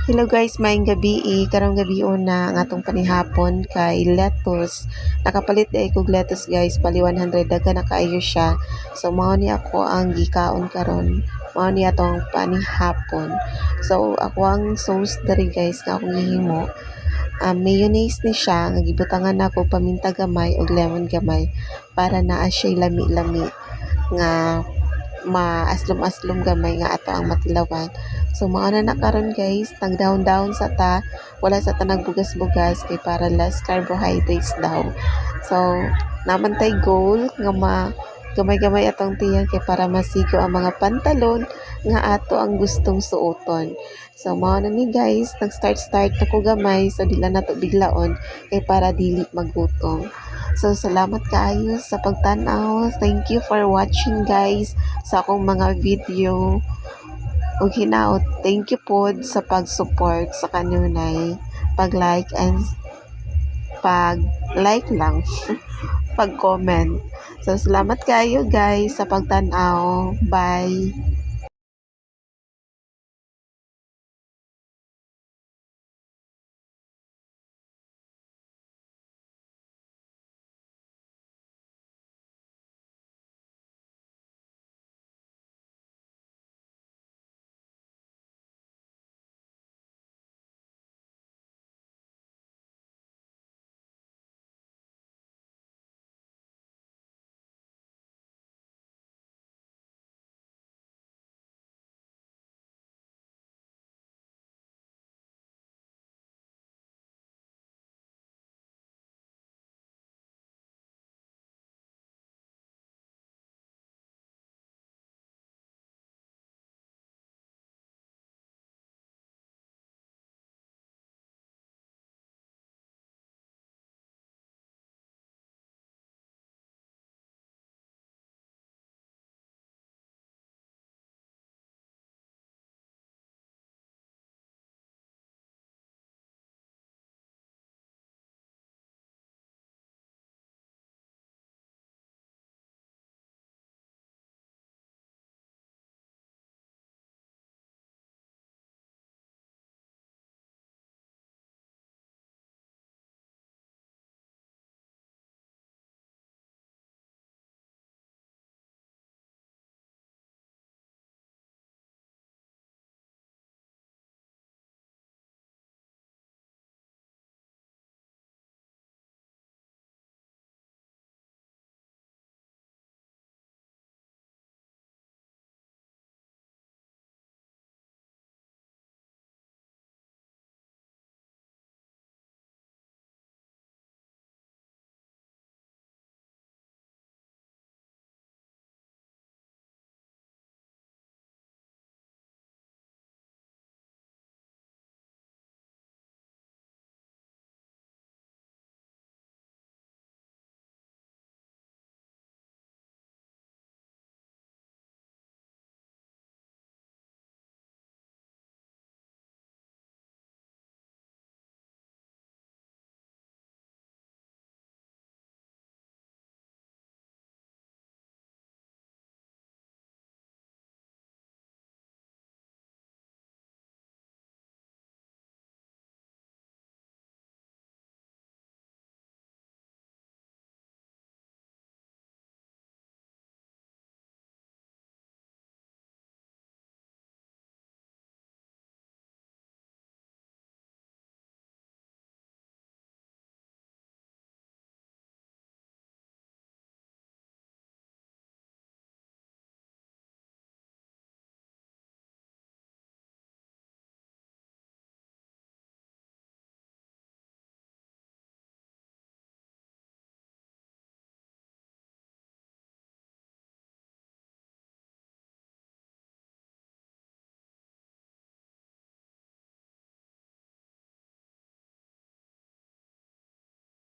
Hello guys, maayong gabi. Karong gabi una nga atong panihapon kay lettuce. Nakapalit ay kog lettuce guys, bali 100 daga na kaayo siya. So mao ni ako ang gikaon karon. Mao ni atong panihapon. So ako ang sauce diri guys nga akong gihimo. Mayonnaise ni siya nga gibutangan nako paminta gamay ug lemon gamay para naa siya lami-lami nga maaslom-aslom gamay nga ato ang matilawan. So mao na karon guys, nagdown-down sa ta, wala sa ta nagbugas-bugas kay para less carbohydrates daw. So naman tay goal nga gamay-gamay atong tiyan kay para masigo ang mga pantalon nga ato ang gustong suoton. So mao na ni guys, nag-start na ko gamay so dila na to biglaon kay para dili magutom. So salamat kaayo sa pagtan-aw. Thank you for watching guys sa akong mga video. Ug hinaot, thank you pod sa pag-support sa kanunay, pag-like and pag-like lang, pag-comment. So salamat kayo guys sa pagtan-aw. Bye.